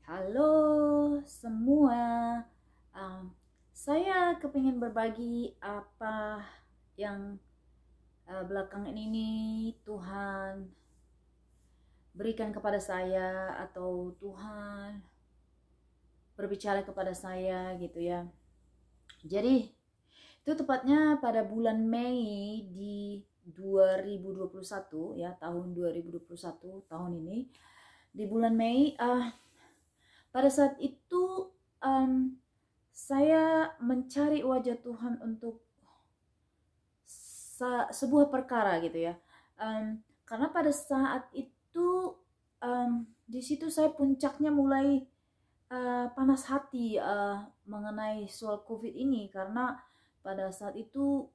Halo semua, um, saya kepingin berbagi apa yang belakangan ini Tuhan berikan kepada saya atau Tuhan berbicara kepada saya gitu ya. Jadi itu tepatnya pada bulan Mei di 2021 ya, tahun 2021 tahun ini di bulan Mei. Pada saat itu um, saya mencari wajah Tuhan untuk sebuah perkara gitu ya. Karena pada saat itu di situ saya puncaknya mulai panas hati mengenai soal COVID ini, karena pada saat itu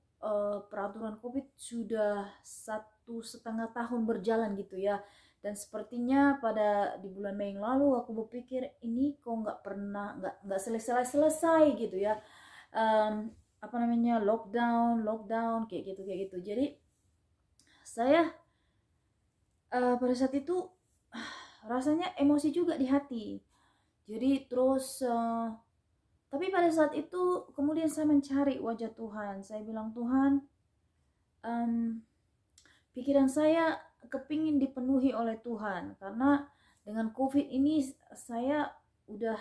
peraturan COVID sudah 1,5 tahun berjalan gitu ya. Dan sepertinya pada di bulan Mei yang lalu aku berpikir ini kok nggak selesai gitu ya. Apa namanya, lockdown kayak gitu. Jadi saya pada saat itu rasanya emosi juga di hati. Jadi terus tapi pada saat itu kemudian saya mencari wajah Tuhan. Saya bilang, Tuhan, pikiran saya kepingin dipenuhi oleh Tuhan, karena dengan COVID ini saya udah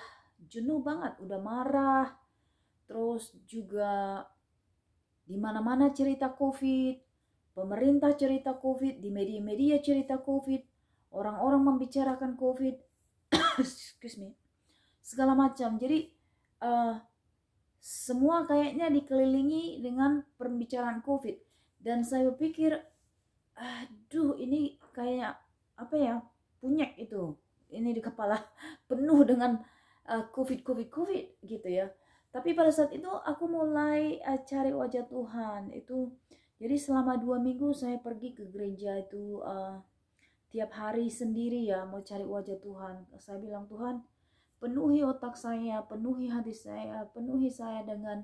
jenuh banget, udah marah. Terus juga di mana-mana cerita COVID, pemerintah cerita COVID, di media-media cerita COVID, orang-orang membicarakan COVID, excuse me, segala macam. Jadi semua kayaknya dikelilingi dengan pembicaraan COVID. Dan saya berpikir, aduh ini kayak apa ya, punyek itu. Ini di kepala penuh dengan COVID gitu ya. Tapi pada saat itu aku mulai cari wajah Tuhan itu. Jadi selama 2 minggu saya pergi ke gereja itu tiap hari sendiri ya, mau cari wajah Tuhan. Saya bilang, Tuhan, penuhi otak saya, penuhi hati saya, penuhi saya dengan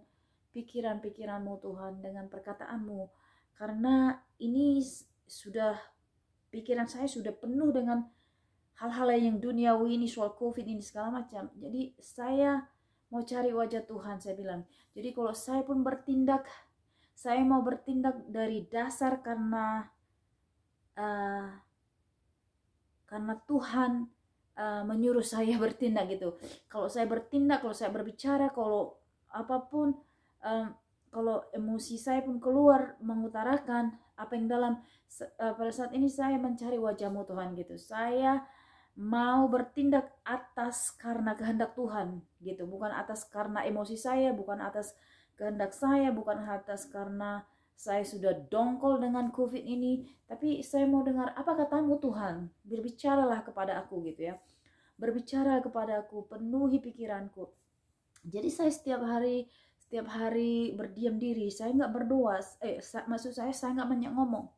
pikiran-pikiranmu Tuhan, dengan perkataanmu. Karena ini sudah, pikiran saya sudah penuh dengan hal-hal yang duniawi ini, soal COVID ini segala macam. Jadi saya mau cari wajah Tuhan, saya bilang. Jadi kalau saya pun bertindak, saya mau bertindak dari dasar karena Tuhan menyuruh saya bertindak gitu. Kalau saya bertindak, kalau saya berbicara, kalau apapun, kalau emosi saya pun keluar mengutarakan apa yang dalam, pada saat ini saya mencari wajahmu Tuhan gitu. Saya mau bertindak atas karena kehendak Tuhan gitu, bukan atas karena emosi saya, bukan atas kehendak saya, bukan atas karena saya sudah dongkol dengan COVID ini, tapi saya mau dengar apa katamu Tuhan. Berbicaralah kepada aku gitu ya. Berbicara kepada aku, penuhi pikiranku. Jadi saya setiap hari berdiam diri. Saya nggak berdoa. Maksud saya nggak banyak ngomong.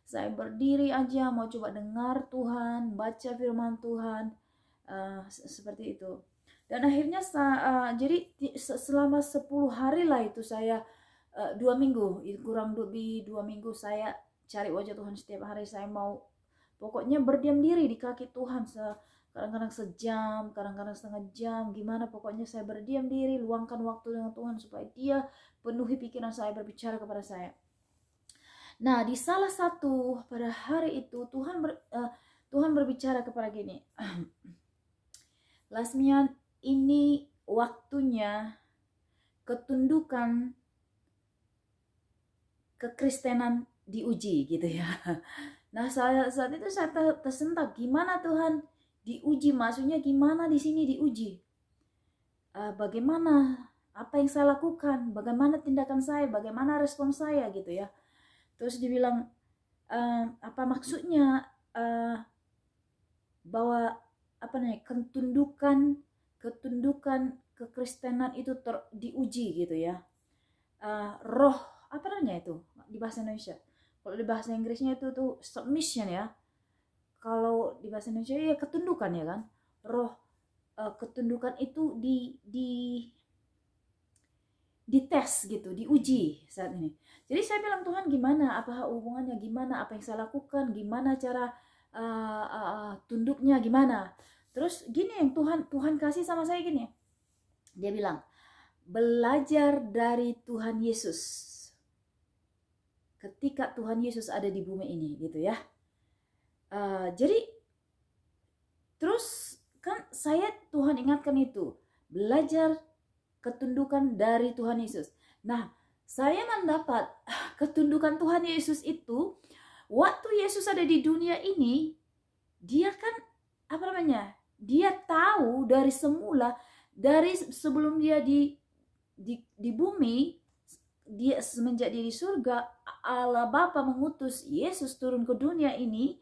Saya berdiri aja mau coba dengar Tuhan, baca firman Tuhan, seperti itu. Dan akhirnya jadi selama 10 hari lah itu saya 2 minggu, kurang lebih 2 minggu saya cari wajah Tuhan setiap hari. Saya mau pokoknya berdiam diri di kaki Tuhan, kadang-kadang sejam, kadang-kadang setengah jam, gimana pokoknya saya berdiam diri, luangkan waktu dengan Tuhan supaya dia penuhi pikiran saya, berbicara kepada saya. Nah, di salah satu pada hari itu Tuhan berbicara kepada gini, Lasmian, ini waktunya ketundukan kekristenan diuji gitu ya. Nah, saat itu saya tersentak, gimana Tuhan diuji, maksudnya gimana di sini diuji? Bagaimana apa yang saya lakukan, bagaimana tindakan saya, bagaimana respon saya gitu ya. Terus dibilang, apa maksudnya bahwa apa namanya, ketundukan kekristenan itu diuji gitu ya. Roh apa namanya itu di bahasa Indonesia? Kalau di bahasa Inggrisnya itu tuh submission ya. Kalau di bahasa Indonesia ya ketundukan ya kan. Roh ketundukan itu dites gitu, diuji saat ini. Jadi saya bilang, Tuhan gimana, apa hubungannya, gimana apa yang saya lakukan, gimana cara tunduknya, gimana. Terus gini yang Tuhan kasih sama saya gini. Dia bilang, belajar dari Tuhan Yesus. Ketika Tuhan Yesus ada di bumi ini gitu ya. Jadi terus kan saya Tuhan ingatkan itu. Belajar ketundukan dari Tuhan Yesus. Nah, saya mendapat ketundukan Tuhan Yesus itu waktu Yesus ada di dunia ini, dia kan apa namanya? Dia tahu dari semula, dari sebelum dia di bumi, dia semenjak dia di surga, Allah Bapa mengutus Yesus turun ke dunia ini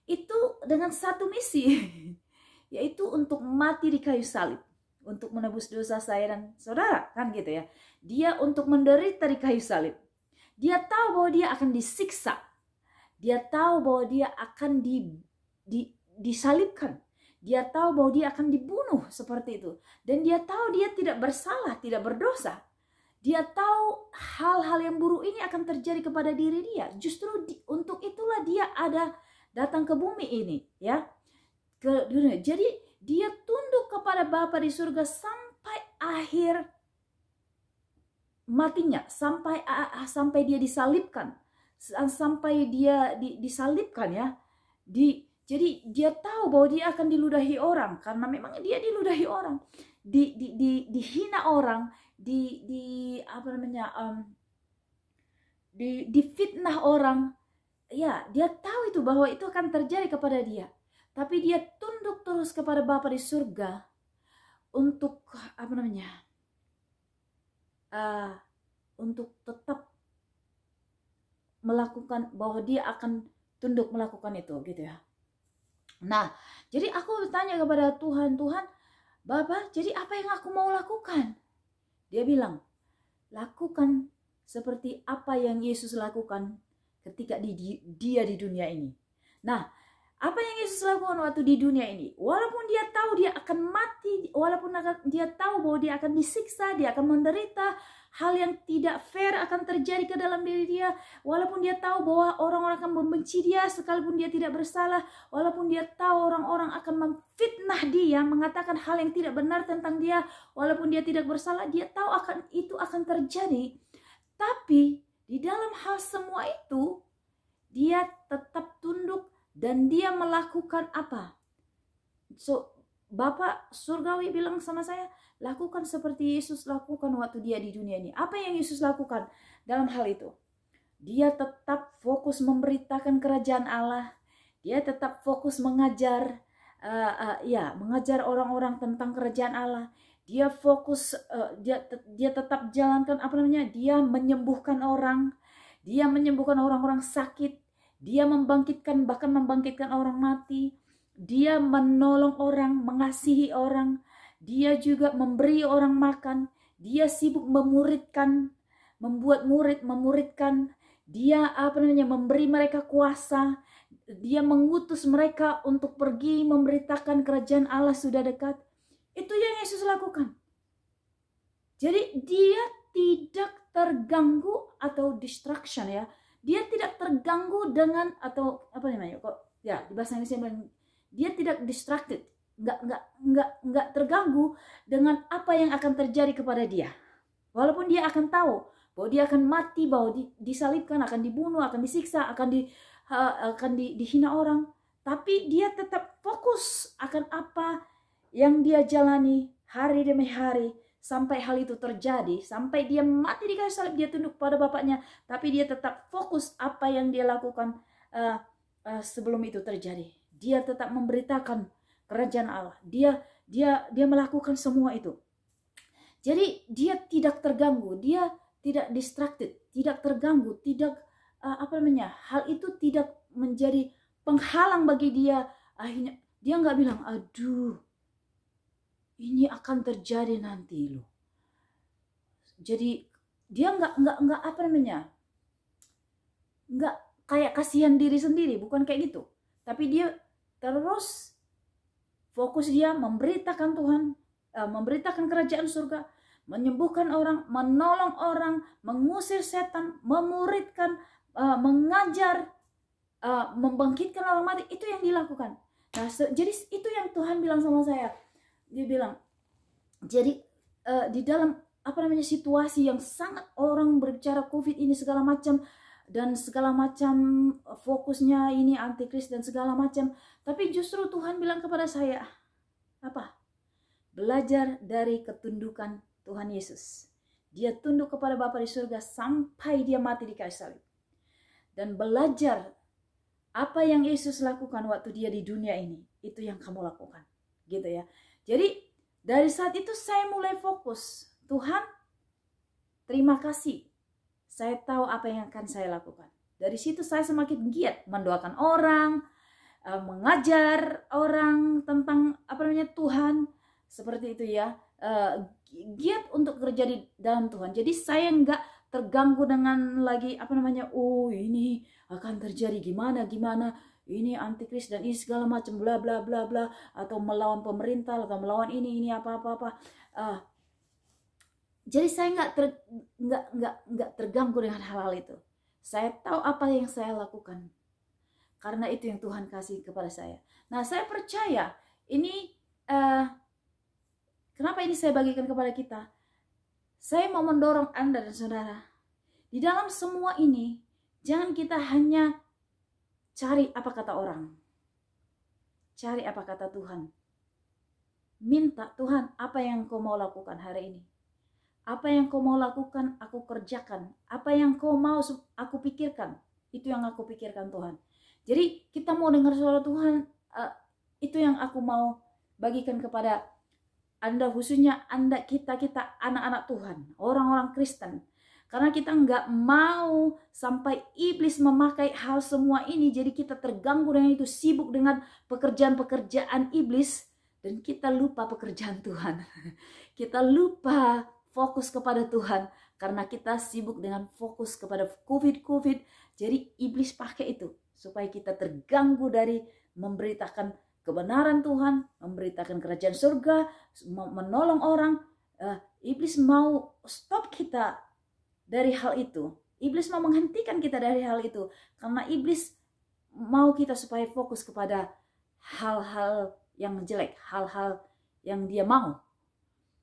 itu dengan satu misi, yaitu untuk mati di kayu salib, untuk menebus dosa saya dan saudara, kan gitu ya. Dia untuk menderita di kayu salib. Dia tahu bahwa dia akan disiksa. Dia tahu bahwa dia akan disalibkan. Dia tahu bahwa dia akan dibunuh seperti itu. Dan dia tahu dia tidak bersalah, tidak berdosa. Dia tahu hal-hal yang buruk ini akan terjadi kepada diri dia. Justru untuk itulah dia ada datang ke bumi ini, ya. Ke dunia. Jadi dia tunduk kepada Bapa di surga sampai akhir matinya, sampai dia disalibkan, sampai dia disalibkan ya. Jadi dia tahu bahwa dia akan diludahi orang, karena memang dia diludahi orang, dihina orang, apa namanya, difitnah orang. Ya, dia tahu itu bahwa itu akan terjadi kepada dia. Tapi dia tunduk terus kepada Bapa di surga untuk apa namanya? Untuk tetap melakukan, bahwa dia akan tunduk melakukan itu gitu ya. Nah, jadi aku bertanya kepada Tuhan, Bapa, jadi apa yang aku mau lakukan? Dia bilang, lakukan seperti apa yang Yesus lakukan ketika dia di dunia ini. Nah, apa yang Yesus lakukan waktu di dunia ini? Walaupun dia tahu dia akan mati, walaupun dia tahu bahwa dia akan disiksa, dia akan menderita, hal yang tidak fair akan terjadi ke dalam diri dia, walaupun dia tahu bahwa orang-orang akan membenci dia sekalipun dia tidak bersalah, walaupun dia tahu orang-orang akan memfitnah dia, mengatakan hal yang tidak benar tentang dia, walaupun dia tidak bersalah, dia tahu itu akan terjadi. Tapi di dalam hal semua itu, dia tetap tunduk dan dia melakukan apa? So, Bapak Surgawi bilang sama saya, lakukan seperti Yesus lakukan waktu dia di dunia ini. Apa yang Yesus lakukan dalam hal itu? Dia tetap fokus memberitakan kerajaan Allah. Dia tetap fokus mengajar, mengajar orang-orang tentang kerajaan Allah. Dia fokus, dia tetap jalankan apa namanya? Dia menyembuhkan orang. Dia menyembuhkan orang-orang sakit. Dia bahkan membangkitkan orang mati. Dia menolong orang, mengasihi orang. Dia juga memberi orang makan. Dia sibuk memuridkan, membuat murid, memuridkan. Dia memberi mereka kuasa. Dia mengutus mereka untuk pergi memberitakan kerajaan Allah sudah dekat. Itu yang Yesus lakukan. Jadi dia tidak terganggu atau distraction ya. Dia tidak terganggu dengan atau apa namanya kok ya di bahasa Indonesia bilang dia tidak distracted, nggak terganggu dengan apa yang akan terjadi kepada dia. Walaupun dia akan tahu bahwa dia akan mati, bahwa disalibkan, akan dibunuh, akan disiksa, akan dihina orang, tapi dia tetap fokus akan apa yang dia jalani hari demi hari. Sampai hal itu terjadi, sampai dia mati di kayu salib, dia tunduk pada Bapaknya, tapi dia tetap fokus apa yang dia lakukan sebelum itu terjadi. Dia tetap memberitakan kerajaan Allah. Dia melakukan semua itu. Jadi dia tidak terganggu, dia tidak distracted, tidak terganggu, tidak hal itu tidak menjadi penghalang bagi dia. Akhirnya dia nggak bilang, aduh, ini akan terjadi nanti loh. Jadi dia nggak kayak kasihan diri sendiri, bukan kayak gitu. Tapi dia terus fokus, dia memberitakan Tuhan, memberitakan kerajaan surga, menyembuhkan orang, menolong orang, mengusir setan, memuridkan, mengajar, membangkitkan orang mati. Itu yang dilakukan. Nah, jadi itu yang Tuhan bilang sama saya. Dia bilang, jadi di dalam situasi yang sangat orang berbicara COVID ini segala macam, dan segala macam fokusnya ini antikris dan segala macam, tapi justru Tuhan bilang kepada saya, apa? Belajar dari ketundukan Tuhan Yesus. Dia tunduk kepada Bapa di surga sampai dia mati di kayu salib. Dan belajar apa yang Yesus lakukan waktu dia di dunia ini, itu yang kamu lakukan. Gitu ya. Jadi dari saat itu saya mulai fokus. Tuhan, terima kasih. Saya tahu apa yang akan saya lakukan. Dari situ saya semakin giat mendoakan orang, mengajar orang tentang Tuhan, seperti itu ya. Giat untuk kerja di dalam Tuhan. Jadi saya nggak terganggu dengan lagi ini akan terjadi gimana, ini antikris dan ini segala macam bla bla bla bla, atau melawan pemerintah atau melawan ini apa. Jadi saya nggak terganggu dengan hal-hal itu. Saya tahu apa yang saya lakukan karena itu yang Tuhan kasih kepada saya. Nah, saya percaya ini kenapa ini saya bagikan kepada kita. Saya mau mendorong Anda dan saudara di dalam semua ini, jangan kita hanya cari apa kata orang, cari apa kata Tuhan. Minta, Tuhan, apa yang kau mau lakukan hari ini? Apa yang kau mau lakukan, aku kerjakan. Apa yang kau mau aku pikirkan, itu yang aku pikirkan Tuhan. Jadi kita mau dengar suara Tuhan, itu yang aku mau bagikan kepada Anda, khususnya Anda, kita anak-anak Tuhan, orang-orang Kristen. Karena kita nggak mau sampai iblis memakai hal semua ini, jadi kita terganggu dengan itu, sibuk dengan pekerjaan-pekerjaan iblis, dan kita lupa pekerjaan Tuhan. Kita lupa fokus kepada Tuhan karena kita sibuk dengan fokus kepada COVID. Jadi iblis pakai itu supaya kita terganggu dari memberitakan kebenaran Tuhan, memberitakan kerajaan surga, menolong orang. Iblis mau stop kita dari hal itu. Iblis mau menghentikan kita dari hal itu karena iblis mau kita supaya fokus kepada hal-hal yang jelek, hal-hal yang dia mau.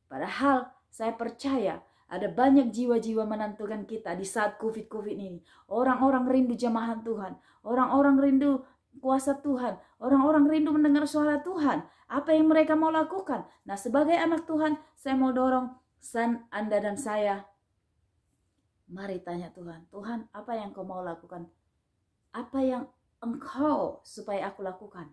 Padahal saya percaya ada banyak jiwa-jiwa menantukan kita di saat COVID ini. Orang-orang rindu jamahan Tuhan. Orang-orang rindu kuasa Tuhan. Orang-orang rindu mendengar suara Tuhan. Apa yang mereka mau lakukan? Nah, sebagai anak Tuhan, saya mau dorong Anda dan saya. Mari tanya Tuhan. Tuhan, apa yang kau mau lakukan? Apa yang engkau supaya aku lakukan?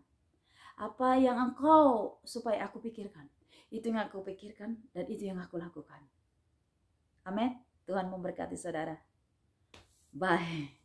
Apa yang engkau supaya aku pikirkan? Itu yang aku pikirkan dan itu yang aku lakukan. Amin. Tuhan memberkati saudara. Bye.